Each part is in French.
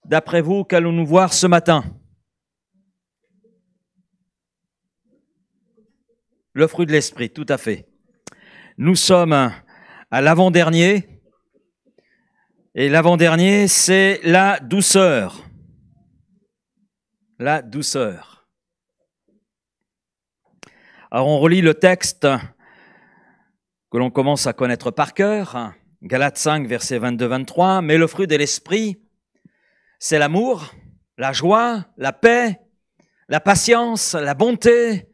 D'après vous, qu'allons-nous voir ce matin? Le fruit de l'esprit, tout à fait. Nous sommes à l'avant-dernier. Et l'avant-dernier, c'est la douceur. La douceur. Alors on relit le texte que l'on commence à connaître par cœur, Galates 5, versets 22-23. Mais le fruit de l'esprit, c'est l'amour, la joie, la paix, la patience, la bonté,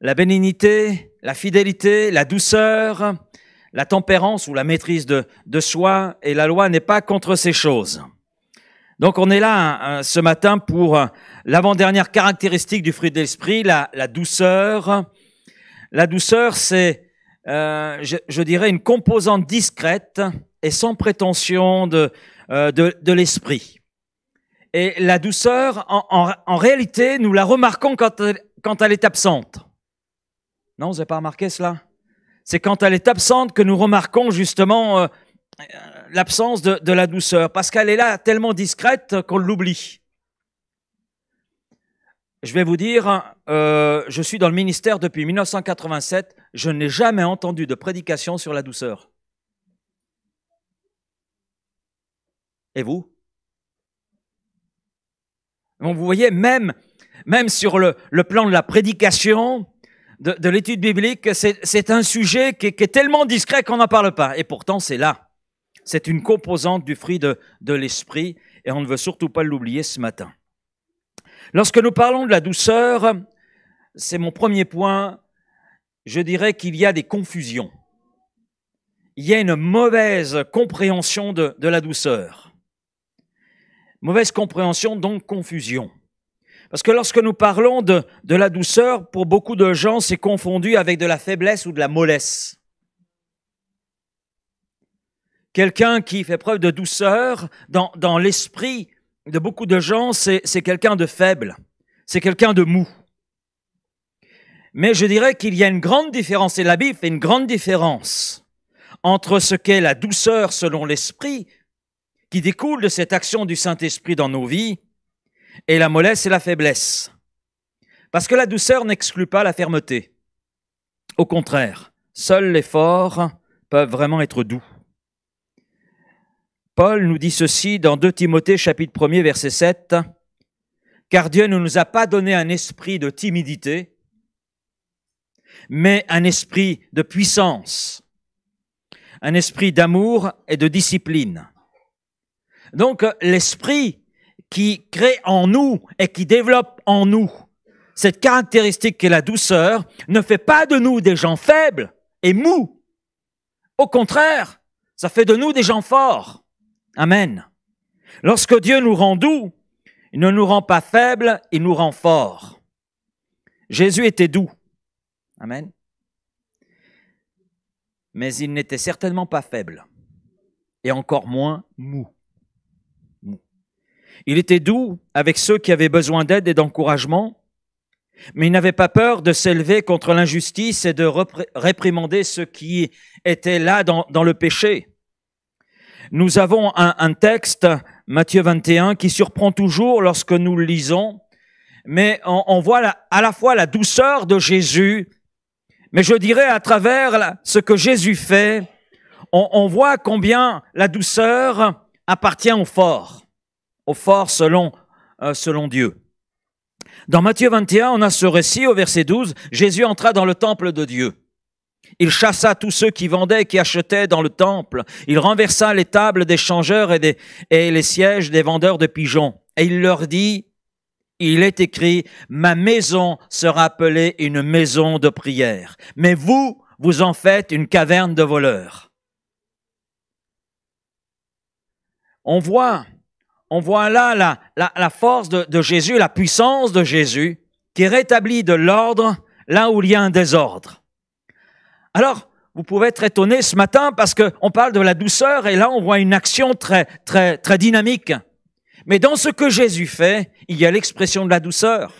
la bénignité, la fidélité, la douceur, la tempérance ou la maîtrise de soi, et la loi n'est pas contre ces choses. Donc on est là ce matin pour l'avant-dernière caractéristique du fruit de l'esprit, la douceur. La douceur, c'est, je dirais, une composante discrète et sans prétention de l'esprit. Et la douceur, en réalité, nous la remarquons quand elle est absente. Non, vous n'avez pas remarqué cela? C'est quand elle est absente que nous remarquons justement l'absence de la douceur, parce qu'elle est là tellement discrète qu'on l'oublie. Je vais vous dire, je suis dans le ministère depuis 1987, je n'ai jamais entendu de prédication sur la douceur. Et vous? Donc vous voyez, même sur le plan de la prédication, de l'étude biblique, c'est un sujet qui est tellement discret qu'on n'en parle pas. Et pourtant, c'est là. C'est une composante du fruit de l'esprit et on ne veut surtout pas l'oublier ce matin. Lorsque nous parlons de la douceur, c'est mon premier point, je dirais qu'il y a des confusions. Il y a une mauvaise compréhension de la douceur. Mauvaise compréhension, donc confusion. Parce que lorsque nous parlons de la douceur, pour beaucoup de gens, c'est confondu avec de la faiblesse ou de la mollesse. Quelqu'un qui fait preuve de douceur, dans l'esprit de beaucoup de gens, c'est quelqu'un de faible, c'est quelqu'un de mou. Mais je dirais qu'il y a une grande différence, et la Bible fait une grande différence entre ce qu'est la douceur selon l'esprit, qui découle de cette action du Saint-Esprit dans nos vies, et la mollesse et la faiblesse. Parce que la douceur n'exclut pas la fermeté. Au contraire, seuls les forts peuvent vraiment être doux. Paul nous dit ceci dans 2 Timothée chapitre 1er verset 7. « Car Dieu ne nous a pas donné un esprit de timidité, mais un esprit de puissance, un esprit d'amour et de discipline. » Donc l'esprit qui crée en nous et qui développe en nous cette caractéristique qu'est la douceur ne fait pas de nous des gens faibles et mous. Au contraire, ça fait de nous des gens forts. Amen. Lorsque Dieu nous rend doux, il ne nous rend pas faibles, il nous rend forts. Jésus était doux. Amen. Mais il n'était certainement pas faible et encore moins mou. Il était doux avec ceux qui avaient besoin d'aide et d'encouragement, mais il n'avait pas peur de s'élever contre l'injustice et de réprimander ceux qui étaient là dans le péché. Nous avons un texte, Matthieu 21, qui surprend toujours lorsque nous le lisons, mais on voit à la fois la douceur de Jésus, mais je dirais à travers ce que Jésus fait, on voit combien la douceur appartient au fort selon Dieu. Dans Matthieu 21, on a ce récit au verset 12, Jésus entra dans le temple de Dieu. Il chassa tous ceux qui vendaient et qui achetaient dans le temple. Il renversa les tables des changeurs et les sièges des vendeurs de pigeons. Et il leur dit, il est écrit, ma maison sera appelée une maison de prière. Mais vous en faites une caverne de voleurs. On voit là la force de Jésus, la puissance de Jésus, qui rétablit de l'ordre là où il y a un désordre. Alors, vous pouvez être étonné ce matin parce qu'on parle de la douceur et là on voit une action très, très, très dynamique. Mais dans ce que Jésus fait, il y a l'expression de la douceur.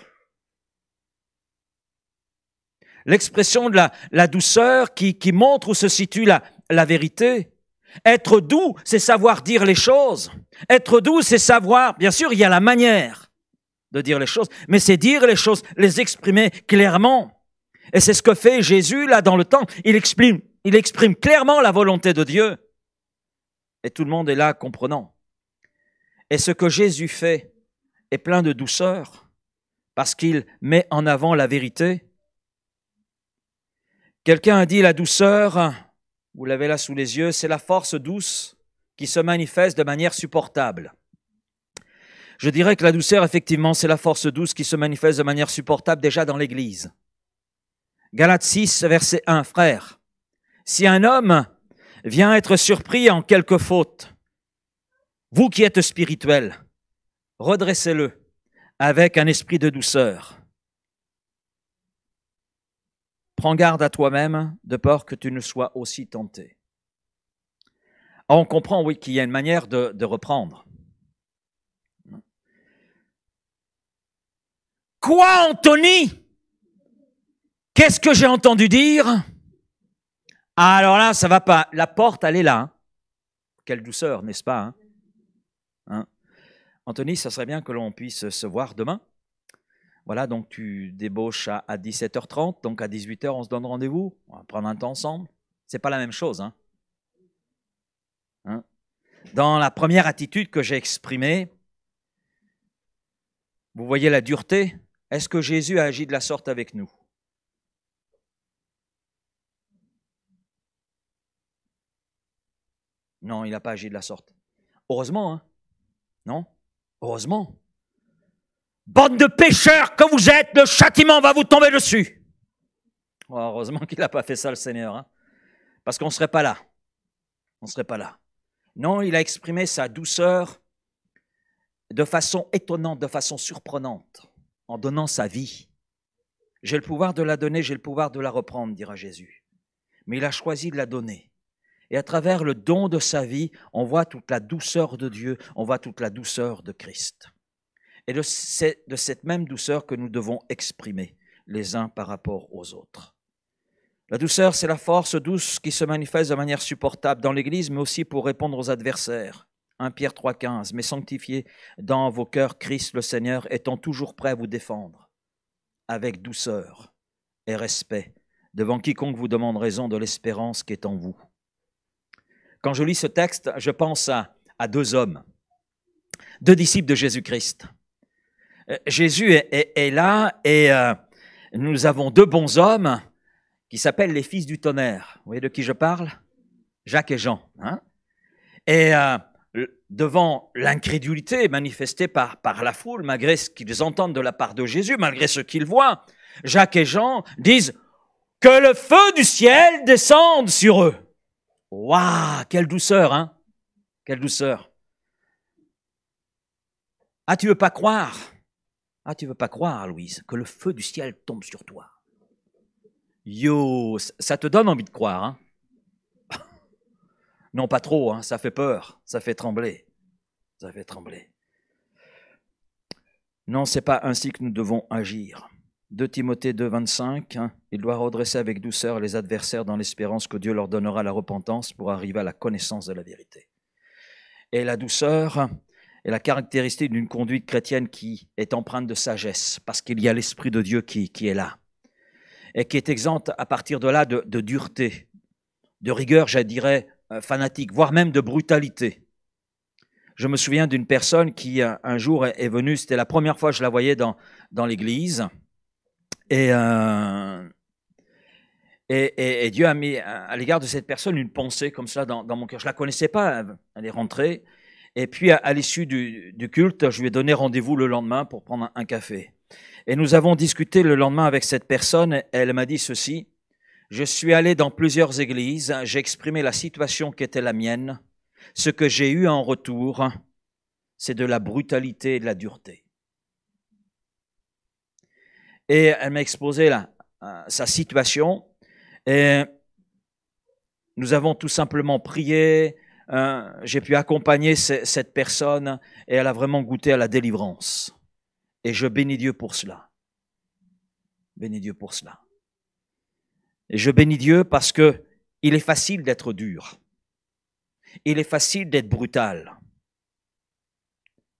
L'expression de la douceur qui montre où se situe la vérité. Être doux, c'est savoir dire les choses. Être doux, c'est savoir, bien sûr, il y a la manière de dire les choses, mais c'est dire les choses, les exprimer clairement. Et c'est ce que fait Jésus là dans le temple. Il exprime clairement la volonté de Dieu. Et tout le monde est là comprenant. Et ce que Jésus fait est plein de douceur parce qu'il met en avant la vérité. Quelqu'un a dit la douceur, vous l'avez là sous les yeux, c'est la force douce qui se manifeste de manière supportable. Je dirais que la douceur, effectivement, c'est la force douce qui se manifeste de manière supportable déjà dans l'Église. Galates 6, verset 1, frère, si un homme vient être surpris en quelque faute, vous qui êtes spirituels, redressez-le avec un esprit de douceur. Prends garde à toi-même, de peur que tu ne sois aussi tenté. Alors on comprend, oui, qu'il y a une manière de reprendre. Quoi, Anthony? Qu'est-ce que j'ai entendu dire? Alors là, ça va pas. La porte, elle est là. Hein. Quelle douceur, n'est-ce pas? Hein? Anthony, ça serait bien que l'on puisse se voir demain. Voilà, donc tu débauches à 17h30, donc à 18h, on se donne rendez-vous. On va prendre un temps ensemble. C'est pas la même chose. Hein? Dans la première attitude que j'ai exprimée, vous voyez la dureté. Est-ce que Jésus a agi de la sorte avec nous? Non, il n'a pas agi de la sorte. Heureusement, hein? Non? Heureusement. Bande de pécheurs que vous êtes, le châtiment va vous tomber dessus. Oh, heureusement qu'il n'a pas fait ça, le Seigneur. Hein? Parce qu'on ne serait pas là. On ne serait pas là. Non, il a exprimé sa douceur de façon étonnante, de façon surprenante, en donnant sa vie. J'ai le pouvoir de la donner, j'ai le pouvoir de la reprendre, dira Jésus. Mais il a choisi de la donner. Et à travers le don de sa vie, on voit toute la douceur de Dieu, on voit toute la douceur de Christ. Et c'est de cette même douceur que nous devons exprimer les uns par rapport aux autres. La douceur, c'est la force douce qui se manifeste de manière supportable dans l'Église, mais aussi pour répondre aux adversaires. 1 Pierre 3,15 « Mais sanctifiez dans vos cœurs Christ le Seigneur, étant toujours prêt à vous défendre, avec douceur et respect, devant quiconque vous demande raison de l'espérance qui est en vous. » Quand je lis ce texte, je pense à deux hommes, deux disciples de Jésus-Christ. Jésus est là et nous avons deux bons hommes qui s'appellent les fils du tonnerre. Vous voyez de qui je parle? Jacques et Jean. Hein? Et devant l'incrédulité manifestée par la foule, malgré ce qu'ils entendent de la part de Jésus, malgré ce qu'ils voient, Jacques et Jean disent « Que le feu du ciel descende sur eux !» Waouh, quelle douceur, hein? Quelle douceur. Ah, tu veux pas croire? Ah, tu veux pas croire, Louise, que le feu du ciel tombe sur toi? Yo, ça te donne envie de croire, hein? Non, pas trop, hein, ça fait peur, ça fait trembler. Ça fait trembler. Non, c'est pas ainsi que nous devons agir. 2 Timothée 2, 25, hein, il doit redresser avec douceur les adversaires dans l'espérance que Dieu leur donnera la repentance pour arriver à la connaissance de la vérité. Et la douceur est la caractéristique d'une conduite chrétienne qui est empreinte de sagesse, parce qu'il y a l'Esprit de Dieu qui est là, et qui est exempte à partir de là de dureté, de rigueur, je dirais, fanatique, voire même de brutalité. Je me souviens d'une personne qui un jour est venue, c'était la première fois que je la voyais dans l'église, et Dieu a mis à l'égard de cette personne une pensée comme ça dans mon cœur. Je ne la connaissais pas, elle est rentrée, et puis à l'issue du culte, je lui ai donné rendez-vous le lendemain pour prendre un café. Et nous avons discuté le lendemain avec cette personne, et elle m'a dit ceci: je suis allé dans plusieurs églises, j'ai exprimé la situation qui était la mienne. Ce que j'ai eu en retour, c'est de la brutalité et de la dureté. Et elle m'a exposé sa situation. Et nous avons tout simplement prié. J'ai pu accompagner cette personne et elle a vraiment goûté à la délivrance. Et je bénis Dieu pour cela. Bénis Dieu pour cela. Et je bénis Dieu parce que il est facile d'être dur. Il est facile d'être brutal.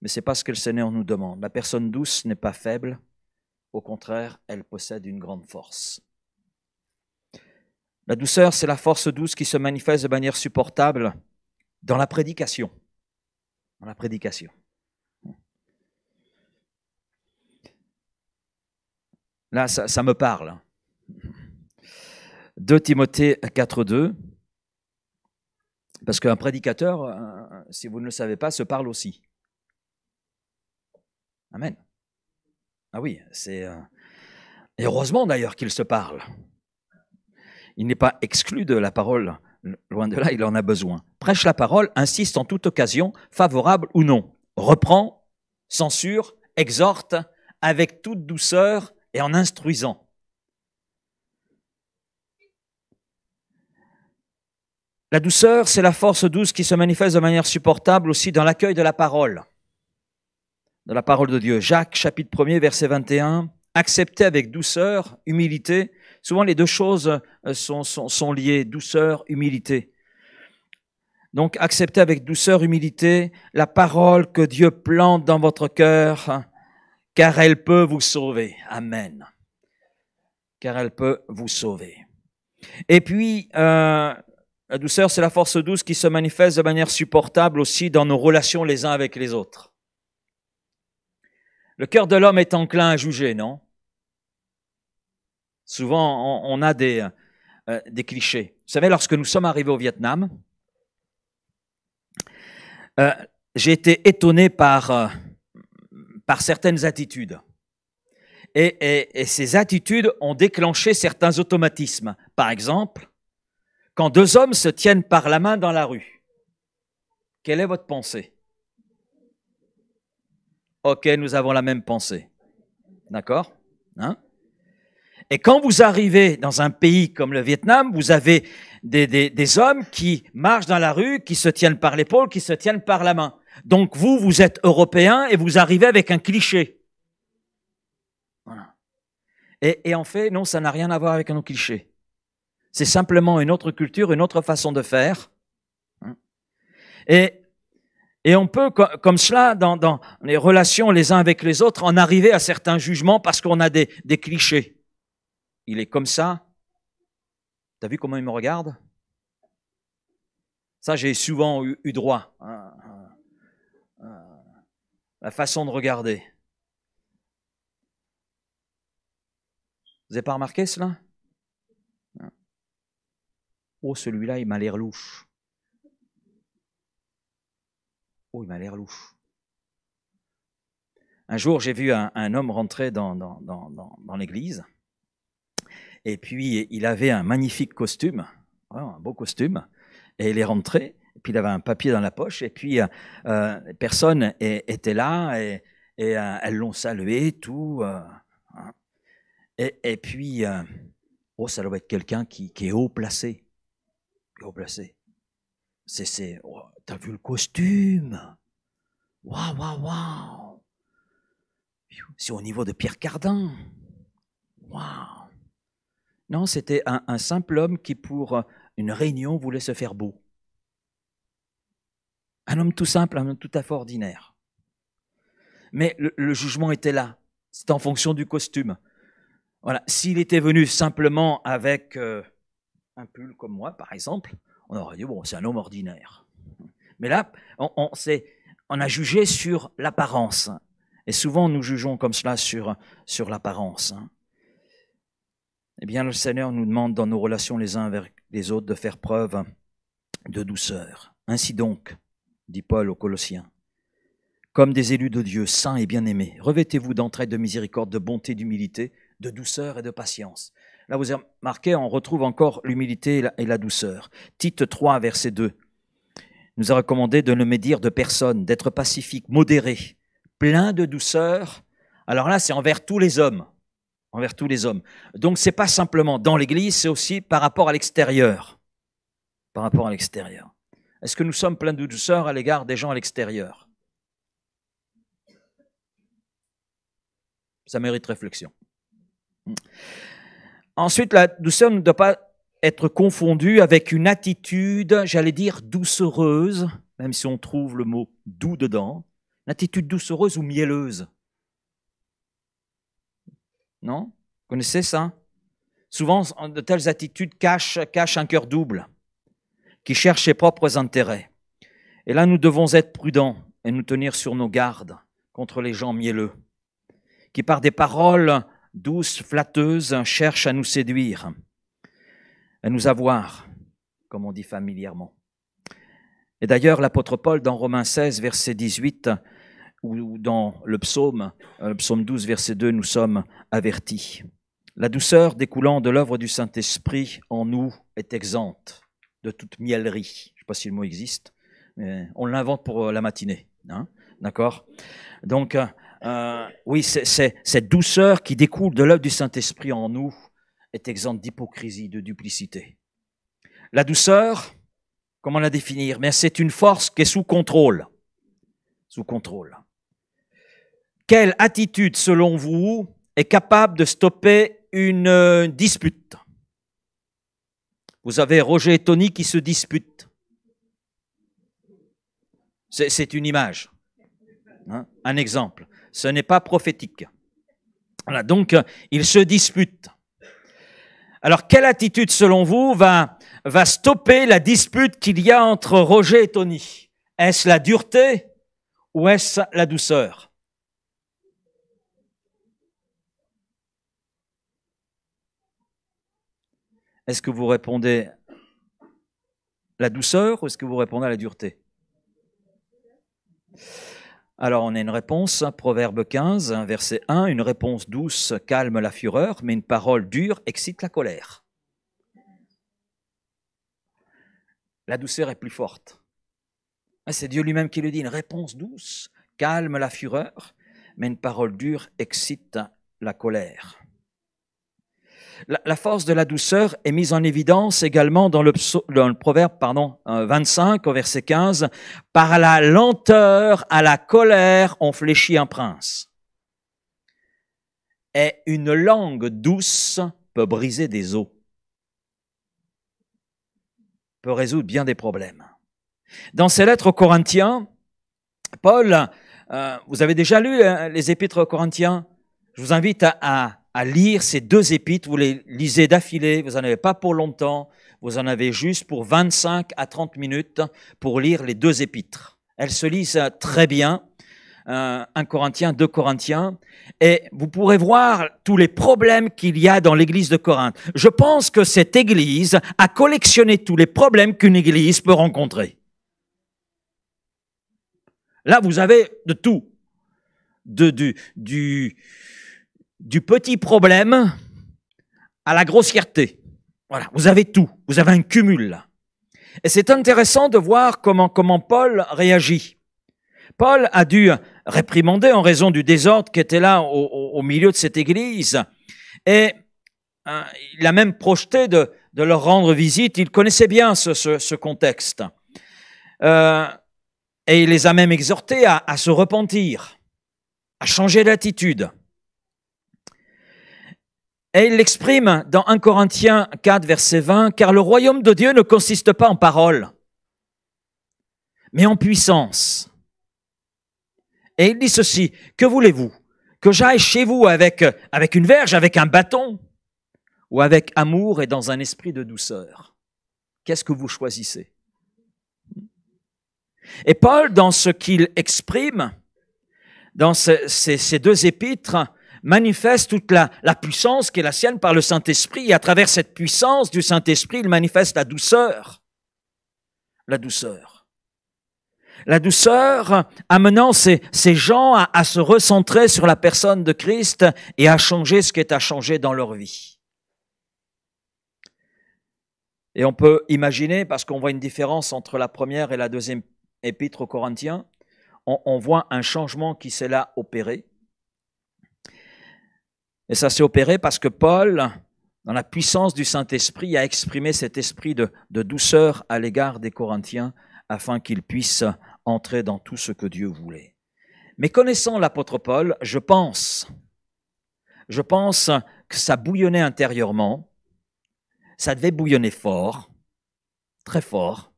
Mais ce n'est pas ce que le Seigneur nous demande. La personne douce n'est pas faible. Au contraire, elle possède une grande force. La douceur, c'est la force douce qui se manifeste de manière supportable dans la prédication. Dans la prédication. Là, ça me parle. 2 Timothée 4,2. Parce qu'un prédicateur, si vous ne le savez pas, se parle aussi. Amen. Ah oui, c'est... Et heureusement d'ailleurs qu'il se parle. Il n'est pas exclu de la parole. Loin de là, il en a besoin. Prêche la parole, insiste en toute occasion, favorable ou non. Reprend, censure, exhorte, avec toute douceur et en instruisant. La douceur, c'est la force douce qui se manifeste de manière supportable aussi dans l'accueil de la parole. De la parole de Dieu. Jacques, chapitre 1er, verset 21. Acceptez avec douceur, humilité. Souvent, les deux choses sont liées, douceur, humilité. Donc, acceptez avec douceur, humilité la parole que Dieu plante dans votre cœur, car elle peut vous sauver. Amen. Car elle peut vous sauver. Et puis, la douceur, c'est la force douce qui se manifeste de manière supportable aussi dans nos relations les uns avec les autres. Le cœur de l'homme est enclin à juger, non? Souvent, on a des clichés. Vous savez, lorsque nous sommes arrivés au Vietnam, j'ai été étonné par certaines attitudes. Et ces attitudes ont déclenché certains automatismes. Par exemple, quand deux hommes se tiennent par la main dans la rue, quelle est votre pensée? Ok, nous avons la même pensée. D'accord? Hein? Et quand vous arrivez dans un pays comme le Vietnam, vous avez des hommes qui marchent dans la rue, qui se tiennent par l'épaule, qui se tiennent par la main. Donc vous êtes européen et vous arrivez avec un cliché. Voilà. Et en fait, non, ça n'a rien à voir avec un cliché. C'est simplement une autre culture, une autre façon de faire. Et on peut, comme cela, dans les relations les uns avec les autres, en arriver à certains jugements parce qu'on a des clichés. Il est comme ça. T'as vu comment il me regarde? Ça, j'ai souvent eu droit. La façon de regarder. Vous n'avez pas remarqué cela? Oh, celui-là, il m'a l'air louche. Oh, il m'a l'air louche. Un jour, j'ai vu un homme rentrer dans l'église. Et puis, il avait un magnifique costume, un beau costume. Et il est rentré, et puis il avait un papier dans la poche. Et puis, personne était là, et elles l'ont salué, tout. Et puis, oh, ça doit être quelqu'un qui est haut placé. Haut placé. Oh, t'as vu le costume? Waouh, waouh, waouh! C'est au niveau de Pierre Cardin. Waouh! Non, c'était un simple homme qui, pour une réunion, voulait se faire beau. Un homme tout simple, un homme tout à fait ordinaire. Mais le jugement était là. C'était en fonction du costume. Voilà. S'il était venu simplement avec un pull comme moi, par exemple, on aurait dit, bon, c'est un homme ordinaire. Mais là, on a jugé sur l'apparence. Et souvent, nous jugeons comme cela sur l'apparence. Eh bien, le Seigneur nous demande dans nos relations les uns avec les autres de faire preuve de douceur. Ainsi donc, dit Paul aux Colossiens, comme des élus de Dieu, saints et bien-aimés, revêtez-vous d'entraide, de miséricorde, de bonté, d'humilité, de douceur et de patience. Là, vous avez remarqué, on retrouve encore l'humilité et la douceur. Tite 3, verset 2, nous a recommandé de ne médire de personne, d'être pacifique, modéré, plein de douceur. Alors là, c'est envers tous les hommes. Envers tous les hommes. Donc, ce n'est pas simplement dans l'Église, c'est aussi par rapport à l'extérieur. Par rapport à l'extérieur. Est-ce que nous sommes pleins de douceur à l'égard des gens à l'extérieur? Ça mérite réflexion. Ensuite, la douceur ne doit pas être confondu avec une attitude, j'allais dire doucereuse, même si on trouve le mot doux dedans, une attitude doucereuse ou mielleuse. Non? Vous connaissez ça? Souvent, de telles attitudes cachent un cœur double, qui cherche ses propres intérêts. Et là, nous devons être prudents et nous tenir sur nos gardes contre les gens mielleux, qui par des paroles douces, flatteuses, cherchent à nous séduire, à nous avoir, comme on dit familièrement. Et d'ailleurs, l'apôtre Paul, dans Romains 16, verset 18, ou dans le psaume 12, verset 2, nous sommes avertis. La douceur découlant de l'œuvre du Saint-Esprit en nous est exempte de toute mielerie. Je ne sais pas si le mot existe, mais on l'invente pour la matinée. Hein, d'accord? Donc, oui, cette douceur qui découle de l'œuvre du Saint-Esprit en nous est exempte d'hypocrisie, de duplicité. La douceur, comment la définir? Mais c'est une force qui est sous contrôle. Sous contrôle. Quelle attitude, selon vous, est capable de stopper une dispute? Vous avez Roger et Tony qui se disputent. C'est une image, hein, un exemple. Ce n'est pas prophétique. Voilà, donc, ils se disputent. Alors, quelle attitude, selon vous, va stopper la dispute qu'il y a entre Roger et Tony? Est-ce la dureté ou est-ce la douceur? Est-ce que vous répondez la douceur ou est-ce que vous répondez à la dureté? Alors, on a une réponse, Proverbe 15, verset 1, une réponse douce calme la fureur, mais une parole dure excite la colère. La douceur est plus forte. C'est Dieu lui-même qui le dit, une réponse douce calme la fureur, mais une parole dure excite la colère. La force de la douceur est mise en évidence également dans le Proverbe 25, au verset 15. « Par la lenteur à la colère, on fléchit un prince. Et une langue douce peut briser des os, peut résoudre bien des problèmes. » Dans ses lettres aux Corinthiens, Paul, vous avez déjà lu les épîtres aux Corinthiens? Je vous invite à lire ces deux épîtres, vous les lisez d'affilée, vous n'en avez pas pour longtemps, vous en avez juste pour 25 à 30 minutes pour lire les deux épîtres. Elles se lisent très bien, 1 Corinthiens, 2 Corinthiens, et vous pourrez voir tous les problèmes qu'il y a dans l'église de Corinthe. Je pense que cette église a collectionné tous les problèmes qu'une église peut rencontrer. Là, vous avez de tout, du petit problème à la grossièreté. Voilà, vous avez tout, vous avez un cumul là. Et c'est intéressant de voir comment Paul réagit. Paul a dû réprimander en raison du désordre qui était là au milieu de cette église. Et il a même projeté de leur rendre visite. Il connaissait bien ce contexte. Et il les a même exhortés à se repentir, à changer d'attitude. Et il l'exprime dans 1 Corinthiens 4, verset 20, « Car le royaume de Dieu ne consiste pas en paroles, mais en puissance. » Et il dit ceci, « Que voulez-vous? Que j'aille chez vous avec une verge, avec un bâton, ou avec amour et dans un esprit de douceur? Qu'est-ce que vous choisissez? » Et Paul, dans ce qu'il exprime, dans ces deux épîtres, manifeste toute la puissance qui est la sienne par le Saint-Esprit. Et à travers cette puissance du Saint-Esprit, il manifeste la douceur. La douceur. La douceur amenant ces gens à se recentrer sur la personne de Christ et à changer ce qui est à changer dans leur vie. Et on peut imaginer, parce qu'on voit une différence entre la première et la deuxième épître aux Corinthiens, on voit un changement qui s'est là opéré. Et ça s'est opéré parce que Paul, dans la puissance du Saint-Esprit, a exprimé cet esprit de douceur à l'égard des Corinthiens afin qu'ils puissent entrer dans tout ce que Dieu voulait. Mais connaissant l'apôtre Paul, je pense que ça bouillonnait intérieurement, Ça devait bouillonner fort, très fort.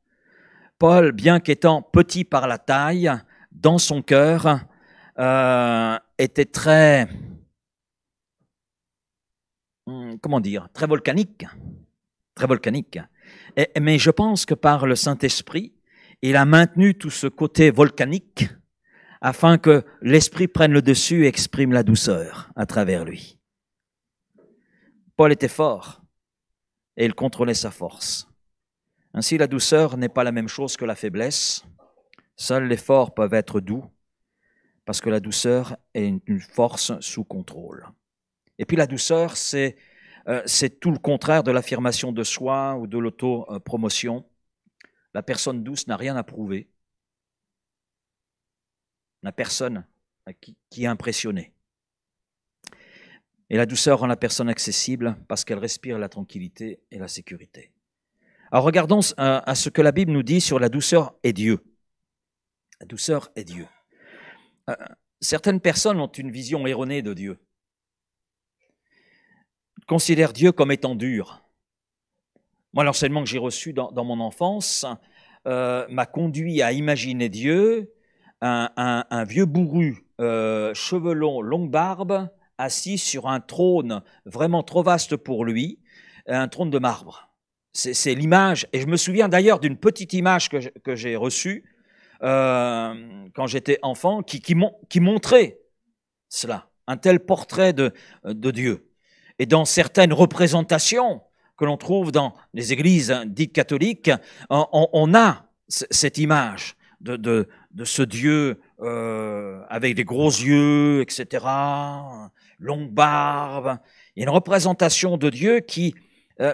Paul, bien qu'étant petit par la taille, dans son cœur, était très, comment dire, très volcanique. Très volcanique. Mais je pense que par le Saint-Esprit, il a maintenu tout ce côté volcanique afin que l'Esprit prenne le dessus et exprime la douceur à travers lui. Paul était fort et il contrôlait sa force. Ainsi, la douceur n'est pas la même chose que la faiblesse. Seuls les forts peuvent être doux parce que la douceur est une force sous contrôle. Et puis la douceur, c'est tout le contraire de l'affirmation de soi ou de l'auto-promotion. La personne douce n'a rien à prouver. La personne qui est impressionnée. Et la douceur rend la personne accessible parce qu'elle respire la tranquillité et la sécurité. Alors regardons à ce que la Bible nous dit sur la douceur et Dieu. La douceur est Dieu. Certaines personnes ont une vision erronée de Dieu. Ils considèrent Dieu comme étant dur. Moi, l'enseignement que j'ai reçu dans mon enfance m'a conduit à imaginer Dieu, un vieux bourru, cheveux longs, longue barbe, assis sur un trône vraiment trop vaste pour lui, un trône de marbre. C'est l'image, et je me souviens d'ailleurs d'une petite image que j'ai reçue quand j'étais enfant, qui montrait cela, un tel portrait de Dieu. Et dans certaines représentations que l'on trouve dans les églises dites catholiques, on a cette image de ce Dieu avec des gros yeux, etc., longue barbe. Il y a une représentation de Dieu qui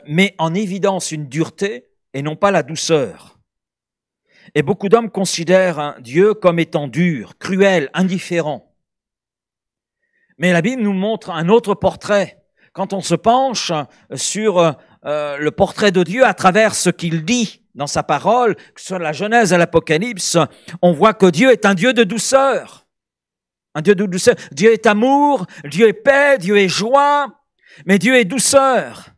met en évidence une dureté et non pas la douceur. Et beaucoup d'hommes considèrent Dieu comme étant dur, cruel, indifférent. Mais la Bible nous montre un autre portrait. Quand on se penche sur le portrait de Dieu à travers ce qu'il dit dans sa parole, que ce soit de la Genèse à l'Apocalypse, on voit que Dieu est un Dieu de douceur. Un Dieu de douceur. Dieu est amour, Dieu est paix, Dieu est joie, mais Dieu est douceur.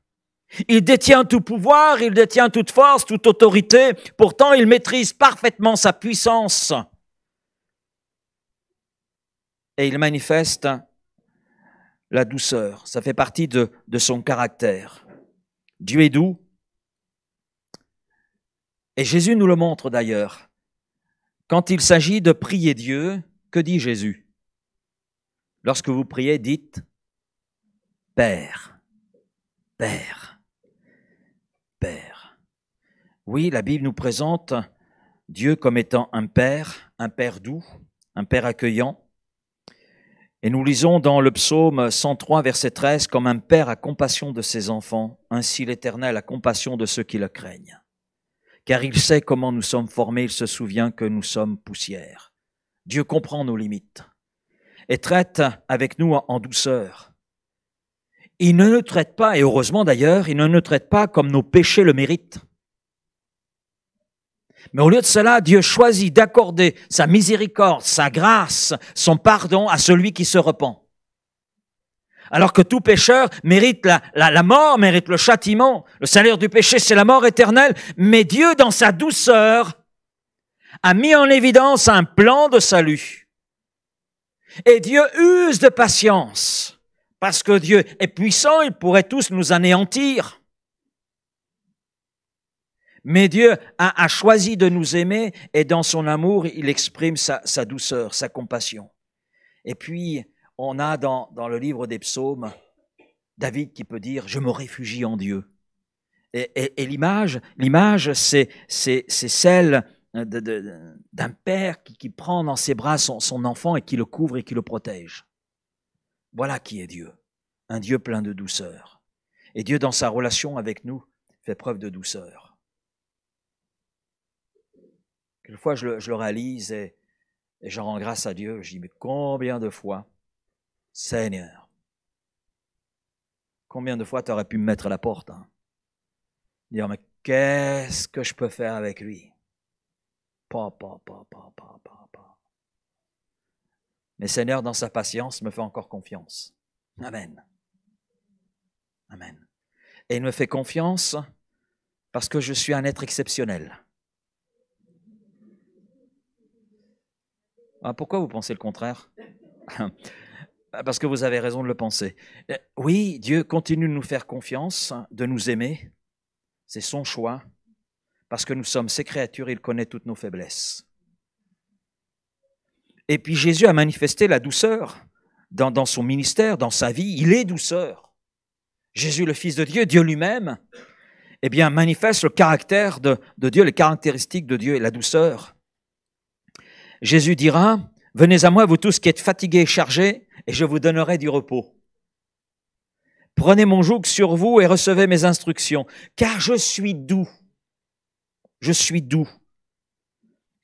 Il détient tout pouvoir, il détient toute force, toute autorité. Pourtant, il maîtrise parfaitement sa puissance. Et il manifeste la douceur. Ça fait partie de son caractère. Dieu est doux. Et Jésus nous le montre d'ailleurs. Quand il s'agit de prier Dieu, que dit Jésus? Lorsque vous priez, dites « Père, Père, Père ». Oui, la Bible nous présente Dieu comme étant un Père doux, un Père accueillant. Et nous lisons dans le psaume 103, verset 13, « Comme un Père a compassion de ses enfants, ainsi l'Éternel a compassion de ceux qui le craignent. Car il sait comment nous sommes formés, il se souvient que nous sommes poussière. » Dieu comprend nos limites et traite avec nous en douceur. Il ne nous traite pas, et heureusement d'ailleurs, il ne nous traite pas comme nos péchés le méritent. Mais au lieu de cela, Dieu choisit d'accorder sa miséricorde, sa grâce, son pardon à celui qui se repent. Alors que tout pécheur mérite la mort, mérite le châtiment. Le salaire du péché, c'est la mort éternelle. Mais Dieu, dans sa douceur, a mis en évidence un plan de salut. Et Dieu use de patience, parce que Dieu est puissant, il pourrait tous nous anéantir. Mais Dieu a choisi de nous aimer et dans son amour, il exprime sa douceur, sa compassion. Et puis, on a dans le livre des psaumes, David qui peut dire « Je me réfugie en Dieu ». Et l'image, c'est celle d'un père qui prend dans ses bras son enfant et qui le couvre et qui le protège. Voilà qui est Dieu, un Dieu plein de douceur. Et Dieu, dans sa relation avec nous, fait preuve de douceur. Quelquefois, je le réalise et j'en rends grâce à Dieu. Je dis, mais combien de fois, Seigneur, combien de fois tu aurais pu me mettre à la porte, hein? Dire, mais qu'est-ce que je peux faire avec lui? Pas. Mais Seigneur, dans sa patience, me fait encore confiance. Amen. Amen. Et il me fait confiance parce que je suis un être exceptionnel. Ah, pourquoi vous pensez le contraire? Parce que vous avez raison de le penser. Oui, Dieu continue de nous faire confiance, de nous aimer. C'est son choix. Parce que nous sommes ses créatures, il connaît toutes nos faiblesses. Et puis Jésus a manifesté la douceur dans son ministère, dans sa vie. Il est douceur. Jésus, le Fils de Dieu, Dieu lui-même, eh bien, manifeste le caractère de Dieu, les caractéristiques de Dieu et la douceur. Jésus dira, « Venez à moi, vous tous qui êtes fatigués et chargés, et je vous donnerai du repos. Prenez mon joug sur vous et recevez mes instructions, car je suis doux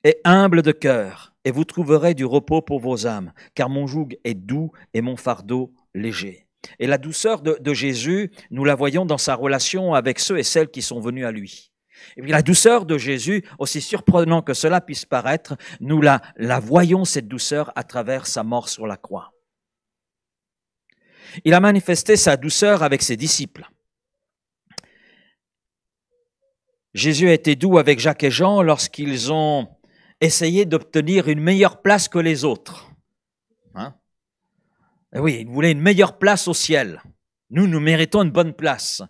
et humble de cœur, et vous trouverez du repos pour vos âmes, car mon joug est doux et mon fardeau léger. » Et la douceur de Jésus, nous la voyons dans sa relation avec ceux et celles qui sont venus à lui. Et puis la douceur de Jésus, aussi surprenant que cela puisse paraître, nous la voyons, cette douceur, à travers sa mort sur la croix. Il a manifesté sa douceur avec ses disciples. Jésus a été doux avec Jacques et Jean lorsqu'ils ont essayé d'obtenir une meilleure place que les autres. Et oui, ils voulaient une meilleure place au ciel. Nous méritons une bonne place.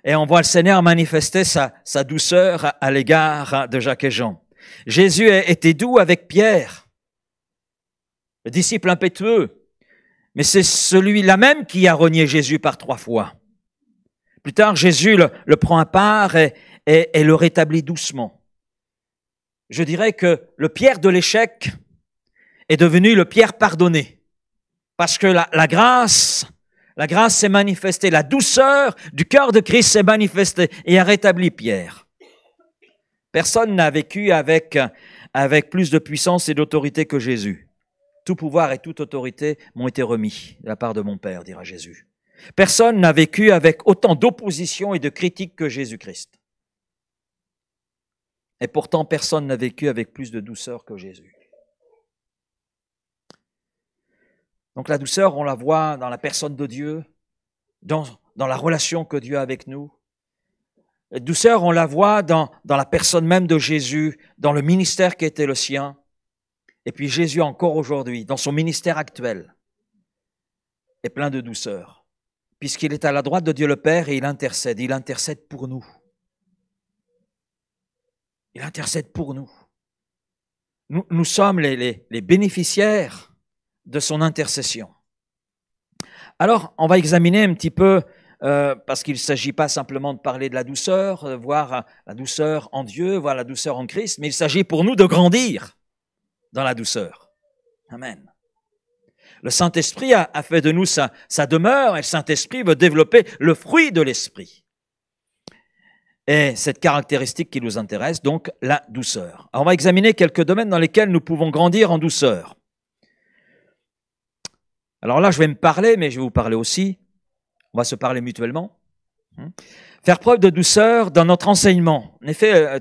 Et on voit le Seigneur manifester sa douceur à l'égard de Jacques et Jean. Jésus a été doux avec Pierre, le disciple impétueux, mais c'est celui-là même qui a renié Jésus par 3 fois. Plus tard, Jésus le prend à part et le rétablit doucement. Je dirais que le Pierre de l'échec est devenu le Pierre pardonné. Parce que la grâce s'est manifestée, la douceur du cœur de Christ s'est manifestée et a rétabli Pierre. Personne n'a vécu avec plus de puissance et d'autorité que Jésus. Tout pouvoir et toute autorité m'ont été remis de la part de mon Père, dira Jésus. Personne n'a vécu avec autant d'opposition et de critiques que Jésus-Christ. Et pourtant, personne n'a vécu avec plus de douceur que Jésus. Donc la douceur, on la voit dans la personne de Dieu, dans la relation que Dieu a avec nous. La douceur, on la voit dans la personne même de Jésus, dans le ministère qui était le sien. Et puis Jésus encore aujourd'hui, dans son ministère actuel, est plein de douceur, puisqu'il est à la droite de Dieu le Père et il intercède pour nous. Il intercède pour nous. Nous sommes les bénéficiaires de son intercession. Alors, on va examiner un petit peu, parce qu'il ne s'agit pas simplement de parler de la douceur, voir la douceur en Dieu, voir la douceur en Christ, mais il s'agit pour nous de grandir dans la douceur. Amen. Le Saint-Esprit a fait de nous sa demeure, et le Saint-Esprit veut développer le fruit de l'Esprit. Et cette caractéristique qui nous intéresse, donc la douceur. Alors, on va examiner quelques domaines dans lesquels nous pouvons grandir en douceur. Alors là, je vais me parler, mais je vais vous parler aussi. On va se parler mutuellement. Faire preuve de douceur dans notre enseignement. En effet,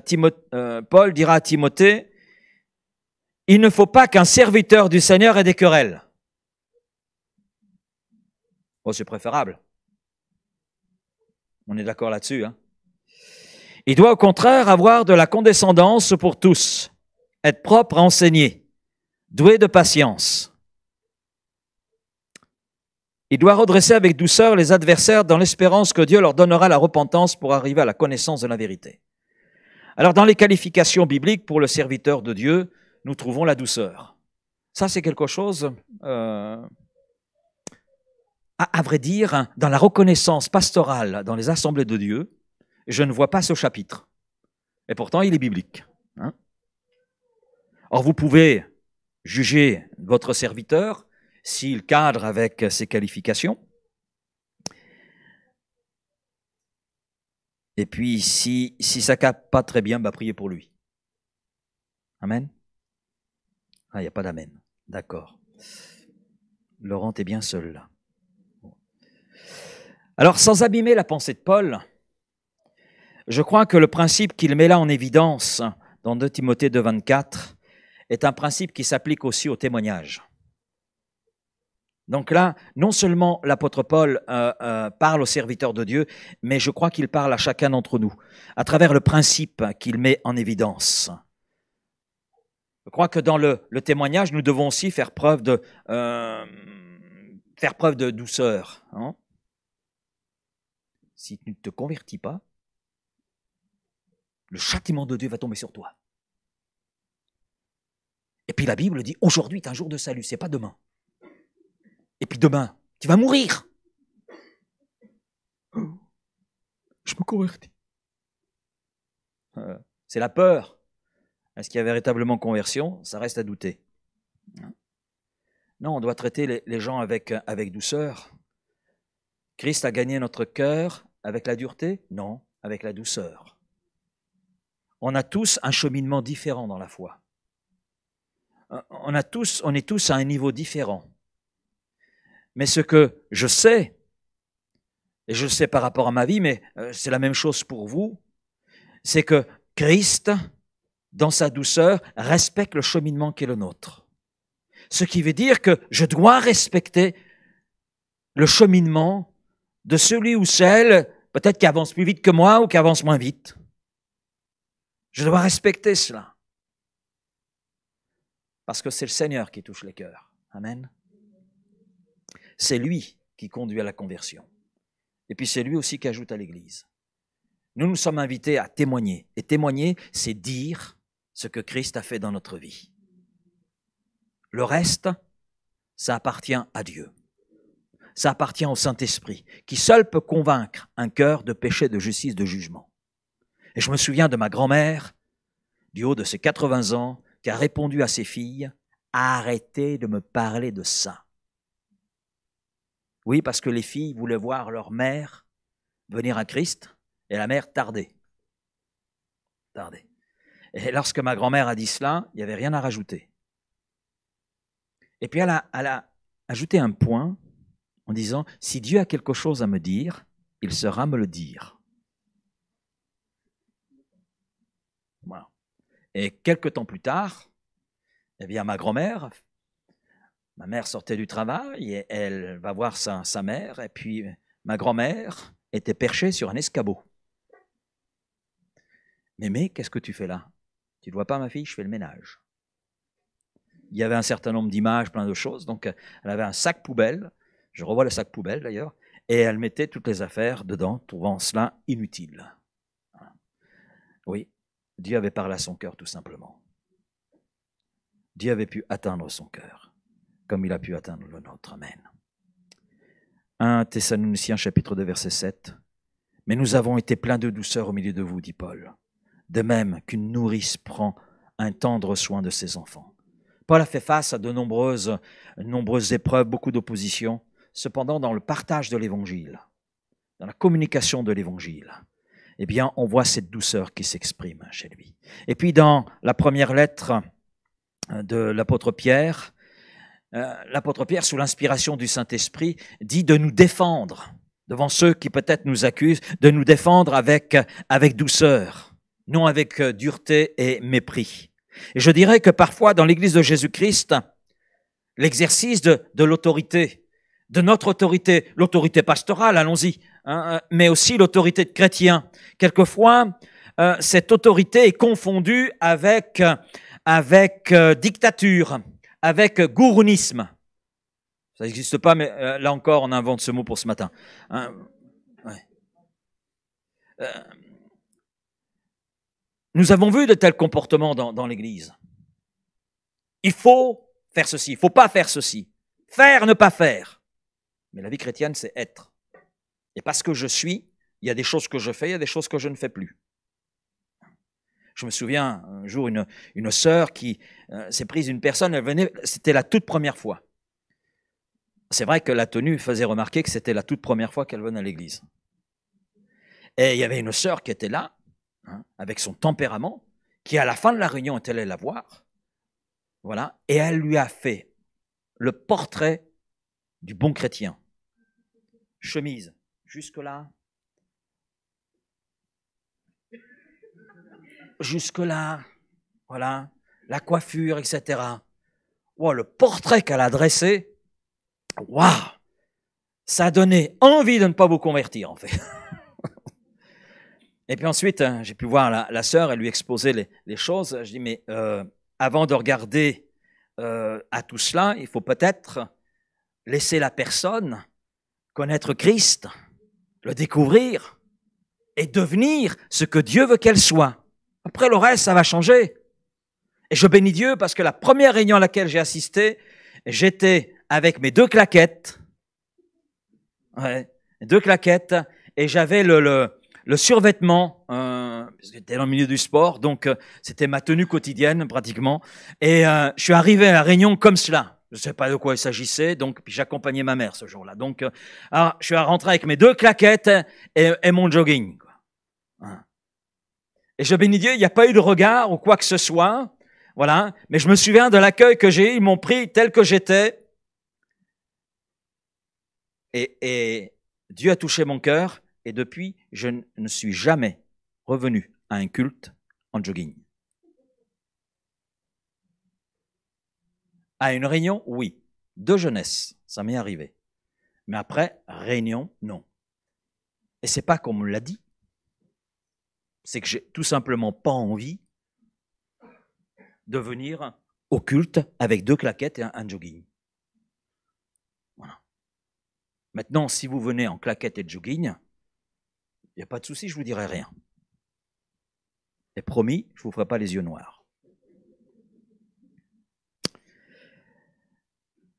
Paul dira à Timothée, « Il ne faut pas qu'un serviteur du Seigneur ait des querelles. » Oh, c'est préférable. On est d'accord là-dessus. Il doit au contraire avoir de la condescendance pour tous, être propre à enseigner, doué de patience. Il doit redresser avec douceur les adversaires dans l'espérance que Dieu leur donnera la repentance pour arriver à la connaissance de la vérité. Alors, dans les qualifications bibliques pour le serviteur de Dieu, nous trouvons la douceur. Ça, c'est quelque chose, à vrai dire, dans la reconnaissance pastorale dans les assemblées de Dieu, je ne vois pas ce chapitre. Et pourtant, il est biblique. Or, vous pouvez juger votre serviteur s'il cadre avec ses qualifications. Et puis, si ça ne cadre pas très bien, priez pour lui. Amen. Ah, il n'y a pas d'amen. D'accord. Laurent, t'es bien seul là. Alors, sans abîmer la pensée de Paul, je crois que le principe qu'il met là en évidence dans 2 Timothée 2,24 est un principe qui s'applique aussi au témoignage. Donc là, non seulement l'apôtre Paul parle aux serviteurs de Dieu, mais je crois qu'il parle à chacun d'entre nous, à travers le principe qu'il met en évidence. Je crois que dans le témoignage, nous devons aussi faire preuve de douceur. Hein. Si tu ne te convertis pas, le châtiment de Dieu va tomber sur toi. Et puis la Bible dit, aujourd'hui est un jour de salut, c'est pas demain. Et puis demain, tu vas mourir. Je me convertis. C'est la peur. Est-ce qu'il y a véritablement conversion? Ça reste à douter. Non, on doit traiter les gens avec douceur. Christ a gagné notre cœur avec la dureté? Non, avec la douceur. On a tous un cheminement différent dans la foi. On est tous à un niveau différent. Mais ce que je sais, et je le sais par rapport à ma vie, mais c'est la même chose pour vous, c'est que Christ, dans sa douceur, respecte le cheminement qui est le nôtre. Ce qui veut dire que je dois respecter le cheminement de celui ou celle, peut-être qui avance plus vite que moi ou qui avance moins vite. Je dois respecter cela. Parce que c'est le Seigneur qui touche les cœurs. Amen. C'est lui qui conduit à la conversion. Et puis c'est lui aussi qui ajoute à l'Église. Nous sommes invités à témoigner. Et témoigner, c'est dire ce que Christ a fait dans notre vie. Le reste, ça appartient à Dieu. Ça appartient au Saint-Esprit, qui seul peut convaincre un cœur de péché, de justice, de jugement. Et je me souviens de ma grand-mère, du haut de ses 80 ans, qui a répondu à ses filles, « Arrêtez de me parler de ça. » Oui, parce que les filles voulaient voir leur mère venir à Christ, et la mère tardait. Et lorsque ma grand-mère a dit cela, il n'y avait rien à rajouter. Et puis elle a ajouté un point en disant, « Si Dieu a quelque chose à me dire, il saura me le dire. » Voilà. Et quelque temps plus tard, eh bien, ma mère sortait du travail et elle va voir sa mère, et puis ma grand-mère était perchée sur un escabeau. « Mémé, qu'est-ce que tu fais là? Tu ne vois pas ma fille, je fais le ménage. » Il y avait un certain nombre d'images, plein de choses, donc elle avait un sac poubelle, je revois le sac poubelle d'ailleurs, et elle mettait toutes les affaires dedans, trouvant cela inutile. Oui, Dieu avait parlé à son cœur tout simplement. Dieu avait pu atteindre son cœur, comme il a pu atteindre le nôtre. Amen. 1 Thessaloniciens chapitre 2 verset 7. « Mais nous avons été pleins de douceur au milieu de vous, dit Paul, de même qu'une nourrice prend un tendre soin de ses enfants. » Paul a fait face à de nombreuses épreuves, beaucoup d'opposition. Cependant, dans le partage de l'Évangile, dans la communication de l'Évangile, eh bien, on voit cette douceur qui s'exprime chez lui. Et puis, dans la première lettre de l'apôtre Pierre, sous l'inspiration du Saint-Esprit, dit de nous défendre devant ceux qui peut-être nous accusent, de nous défendre avec douceur, non avec dureté et mépris. Et je dirais que parfois, dans l'Église de Jésus-Christ, l'exercice de l'autorité, de notre autorité, l'autorité pastorale, allons-y, hein, mais aussi l'autorité de chrétien, quelquefois, cette autorité est confondue avec dictature, avec gourounisme. Ça n'existe pas, mais là encore, on invente ce mot pour ce matin. Hein, ouais. Nous avons vu de tels comportements dans l'Église. Il faut faire ceci, il ne faut pas faire ceci. Faire, ne pas faire. Mais la vie chrétienne, c'est être. Et parce que je suis, il y a des choses que je fais, il y a des choses que je ne fais plus. Je me souviens un jour une sœur qui s'est prise une personne, elle venait, c'était la toute première fois. C'est vrai que la tenue faisait remarquer que c'était la toute première fois qu'elle venait à l'église. Et il y avait une sœur qui était là, hein, avec son tempérament, qui à la fin de la réunion est allée la voir, voilà, et elle lui a fait le portrait du bon chrétien. Chemise, jusque-là, voilà, la coiffure, etc. Oh, le portrait qu'elle a dressé, Waouh! Ça a donné envie de ne pas vous convertir, en fait. Et puis ensuite, j'ai pu voir la sœur, elle lui exposait les choses. Je dis, mais avant de regarder à tout cela, il faut peut-être laisser la personne connaître Christ, le découvrir et devenir ce que Dieu veut qu'elle soit. Après le reste, ça va changer. Et je bénis Dieu parce que la première réunion à laquelle j'ai assisté, j'étais avec mes 2 claquettes, et j'avais le survêtement, j'étais dans le milieu du sport, donc c'était ma tenue quotidienne pratiquement. Et je suis arrivé à la réunion comme cela. Je ne sais pas de quoi il s'agissait, donc puis j'accompagnais ma mère ce jour-là. Donc, alors, je suis rentré avec mes 2 claquettes et mon jogging. Et je bénis Dieu, il n'y a pas eu de regard ou quoi que ce soit, voilà. Mais je me souviens de l'accueil que j'ai eu, ils m'ont pris tel que j'étais. Et Dieu a touché mon cœur, et depuis, je ne suis jamais revenu à un culte en jogging. À une réunion, oui. De jeunesse, ça m'est arrivé. Mais après, réunion, non. Et c'est pas qu'on me l'a dit. C'est que j'ai tout simplement pas envie de venir au culte avec 2 claquettes et un jogging. Voilà. Maintenant, si vous venez en claquettes et jogging, il n'y a pas de souci, je vous dirai rien. Et promis, je ne vous ferai pas les yeux noirs.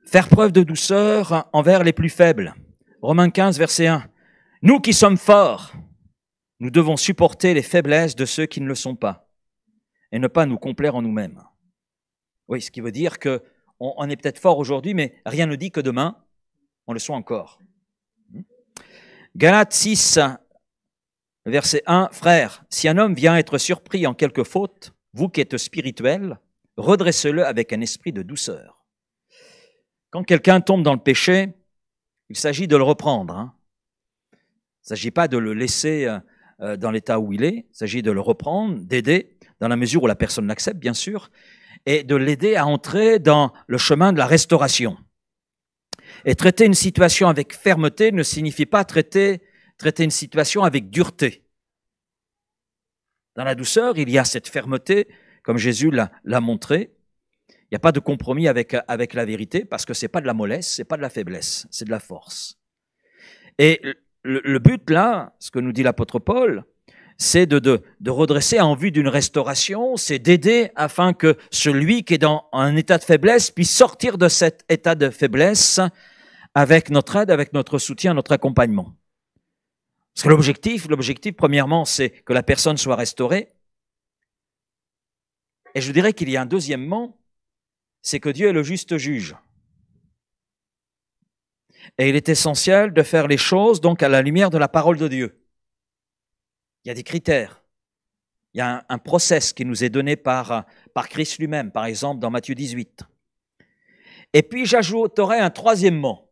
Faire preuve de douceur envers les plus faibles. Romains 15, verset 1. Nous qui sommes forts, nous devons supporter les faiblesses de ceux qui ne le sont pas et ne pas nous complaire en nous-mêmes. Oui, ce qui veut dire qu'on est peut-être fort aujourd'hui, mais rien ne dit que demain, on le soit encore. Galates 6, verset 1. Frères, si un homme vient être surpris en quelque faute, vous qui êtes spirituels, redressez-le avec un esprit de douceur. Quand quelqu'un tombe dans le péché, il s'agit de le reprendre. Il ne s'agit pas de le laisser dans l'état où il est, il s'agit de le reprendre, d'aider, dans la mesure où la personne l'accepte, bien sûr, et de l'aider à entrer dans le chemin de la restauration. Et traiter une situation avec fermeté ne signifie pas traiter une situation avec dureté. Dans la douceur, il y a cette fermeté, comme Jésus l'a montré. Il n'y a pas de compromis avec la vérité, parce que c'est pas de la mollesse, c'est pas de la faiblesse, c'est de la force. Et le but là, ce que nous dit l'apôtre Paul, c'est de redresser en vue d'une restauration, c'est d'aider afin que celui qui est dans un état de faiblesse puisse sortir de cet état de faiblesse avec notre aide, avec notre soutien, notre accompagnement. Parce que l'objectif, premièrement, c'est que la personne soit restaurée. Et je dirais qu'il y a un deuxièmement, c'est que Dieu est le juste juge. Et il est essentiel de faire les choses donc à la lumière de la parole de Dieu. Il y a des critères. Il y a un process qui nous est donné par Christ lui-même, par exemple dans Matthieu 18. Et puis j'ajouterai un troisièmement.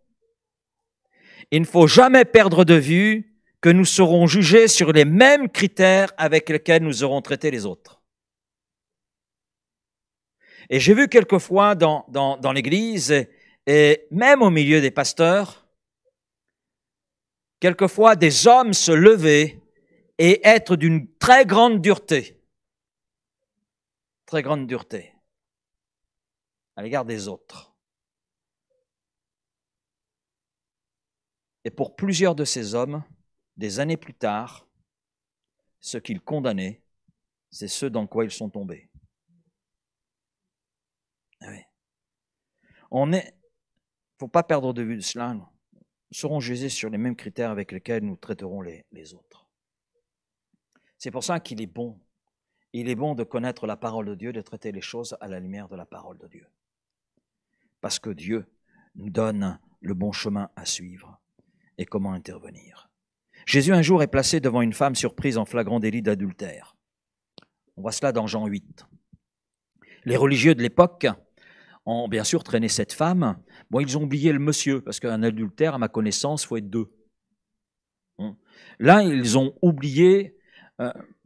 Il ne faut jamais perdre de vue que nous serons jugés sur les mêmes critères avec lesquels nous aurons traité les autres. Et j'ai vu quelquefois dans l'Église, et même au milieu des pasteurs, quelquefois des hommes se lever et être d'une très grande dureté à l'égard des autres. Et pour plusieurs de ces hommes, des années plus tard, ce qu'ils condamnaient, c'est ce dans quoi ils sont tombés. Oui. Faut pas perdre de vue de cela. Nous serons jugés sur les mêmes critères avec lesquels nous traiterons les autres. C'est pour ça qu'il est bon. Il est bon de connaître la parole de Dieu, de traiter les choses à la lumière de la parole de Dieu. Parce que Dieu nous donne le bon chemin à suivre et comment intervenir. Jésus un jour est placé devant une femme surprise en flagrant délit d'adultère. On voit cela dans Jean 8. Les religieux de l'époque ont bien sûr traîné cette femme. Bon, ils ont oublié le monsieur, parce qu'un adultère, à ma connaissance, il faut être 2. Là, ils ont oublié,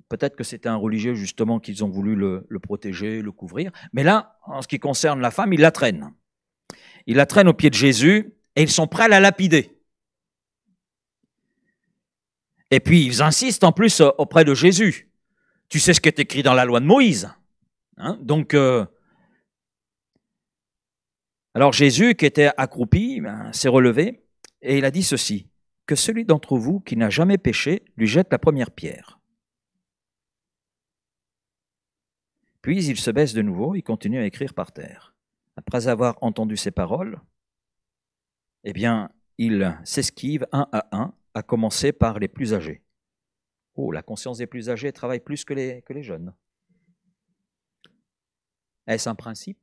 peut-être que c'était un religieux justement qu'ils ont voulu le protéger, le couvrir, mais là, en ce qui concerne la femme, ils la traînent. Ils la traînent au pied de Jésus et ils sont prêts à la lapider. Et puis ils insistent en plus auprès de Jésus. Tu sais ce qui est écrit dans la loi de Moïse. Hein? Donc, alors Jésus, qui était accroupi, s'est relevé et il a dit ceci, que celui d'entre vous qui n'a jamais péché lui jette la première pierre. Puis il se baisse de nouveau, il continue à écrire par terre. Après avoir entendu ces paroles, eh bien, il s'esquive un, à commencer par les plus âgés. Oh, la conscience des plus âgés travaille plus que les jeunes. Est-ce un principe?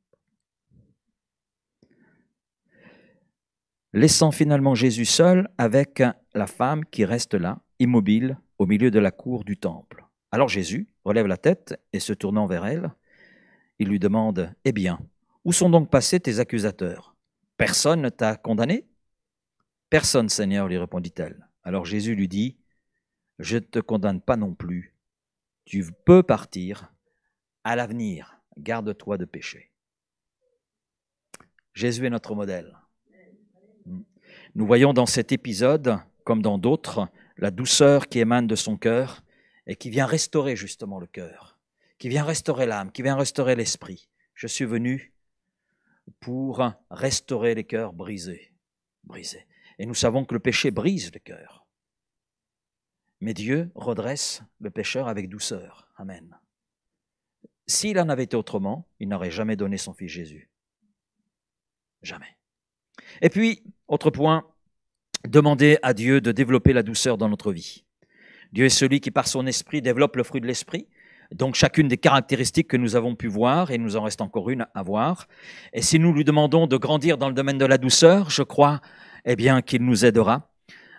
Laissant finalement Jésus seul avec la femme qui reste là, immobile, au milieu de la cour du temple. Alors Jésus relève la tête et se tournant vers elle, il lui demande « Eh bien, où sont donc passés tes accusateurs? Personne ne t'a condamné ?»« Personne, Seigneur, lui répondit-elle. Alors Jésus lui dit « Je ne te condamne pas non plus. Tu peux partir. À l'avenir, garde-toi de pécher. » Jésus est notre modèle. Nous voyons dans cet épisode, comme dans d'autres, la douceur qui émane de son cœur et qui vient restaurer justement le cœur, qui vient restaurer l'âme, qui vient restaurer l'esprit. Je suis venu pour restaurer les cœurs brisés. Et nous savons que le péché brise le cœur. Mais Dieu redresse le pécheur avec douceur. Amen. S'il en avait été autrement, il n'aurait jamais donné son fils Jésus. Jamais. Et puis, autre point, demander à Dieu de développer la douceur dans notre vie. Dieu est celui qui, par son esprit, développe le fruit de l'esprit. Donc, chacune des caractéristiques que nous avons pu voir, et il nous en reste encore une à voir. Et si nous lui demandons de grandir dans le domaine de la douceur, je crois, eh bien, qu'il nous aidera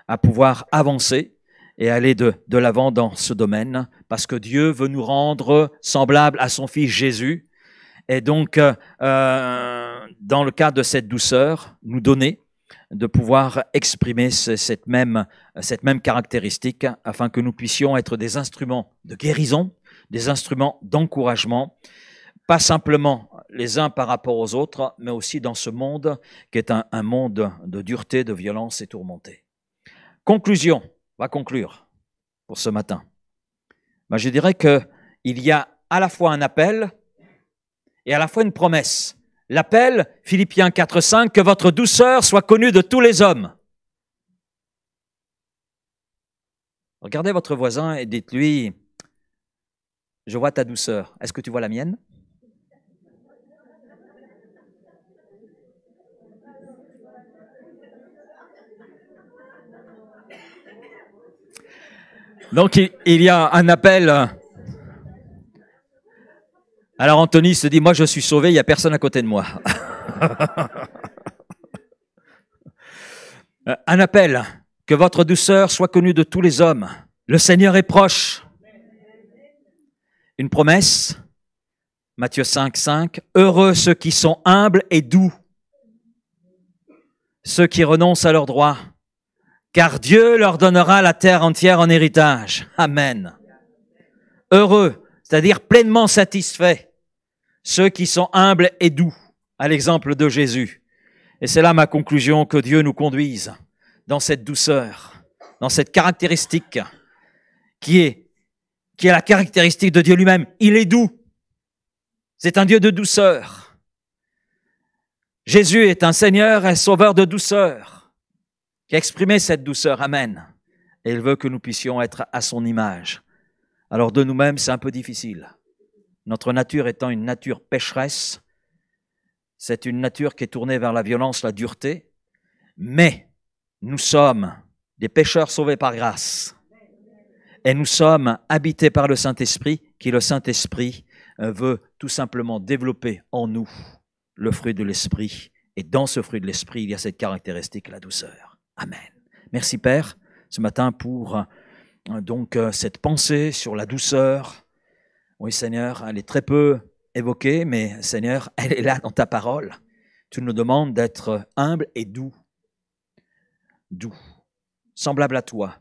à pouvoir avancer et aller de l'avant dans ce domaine, parce que Dieu veut nous rendre semblables à son Fils Jésus. Et donc, dans le cadre de cette douceur, nous donner de pouvoir exprimer cette même caractéristique afin que nous puissions être des instruments de guérison, des instruments d'encouragement, pas simplement les uns par rapport aux autres, mais aussi dans ce monde qui est un monde de dureté, de violence et tourmenté. Conclusion, on va conclure pour ce matin. Je dirais qu'il y a à la fois un appel et à la fois une promesse. L'appel, Philippiens 4,5, que votre douceur soit connue de tous les hommes. Regardez votre voisin et dites-lui, je vois ta douceur. Est-ce que tu vois la mienne? Donc il y a un appel. Alors Anthony se dit, moi je suis sauvé, il n'y a personne à côté de moi. Un appel, que votre douceur soit connue de tous les hommes. Le Seigneur est proche. Une promesse, Matthieu 5,5, heureux ceux qui sont humbles et doux, ceux qui renoncent à leurs droits, car Dieu leur donnera la terre entière en héritage. Amen. Heureux, c'est-à-dire pleinement satisfaits, ceux qui sont humbles et doux, à l'exemple de Jésus. Et c'est là ma conclusion, que Dieu nous conduise dans cette douceur, dans cette caractéristique qui est la caractéristique de Dieu lui-même. Il est doux. C'est un Dieu de douceur. Jésus est un Seigneur et Sauveur de douceur qui a exprimé cette douceur. Amen. Et il veut que nous puissions être à son image. Alors de nous-mêmes, c'est un peu difficile. Notre nature étant une nature pécheresse, c'est une nature qui est tournée vers la violence, la dureté, mais nous sommes des pécheurs sauvés par grâce. Et nous sommes habités par le Saint-Esprit, qui le Saint-Esprit veut tout simplement développer en nous le fruit de l'Esprit. Et dans ce fruit de l'Esprit, il y a cette caractéristique, la douceur. Amen. Merci Père, ce matin pour donc cette pensée sur la douceur. Oui Seigneur, elle est très peu évoquée, mais Seigneur, elle est là dans ta parole. Tu nous demandes d'être humble et doux. Doux, semblable à toi.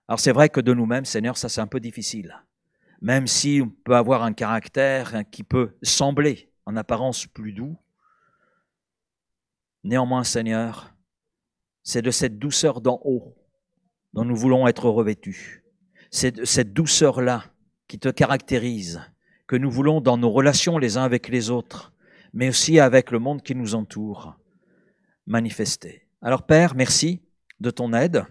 Alors c'est vrai que de nous-mêmes, Seigneur, ça c'est un peu difficile. Même si on peut avoir un caractère qui peut sembler en apparence plus doux, néanmoins, Seigneur, c'est de cette douceur d'en haut dont nous voulons être revêtus. C'est de cette douceur-là qui te caractérise, que nous voulons dans nos relations les uns avec les autres, mais aussi avec le monde qui nous entoure, manifester. Alors Père, merci de ton aide,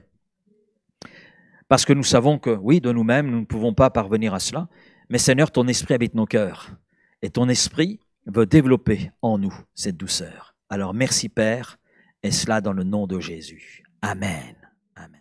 parce que nous savons que, oui, de nous-mêmes, nous ne pouvons pas parvenir à cela, mais Seigneur, ton esprit habite nos cœurs, et ton esprit veut développer en nous cette douceur. Alors merci Père, et cela dans le nom de Jésus. Amen. Amen.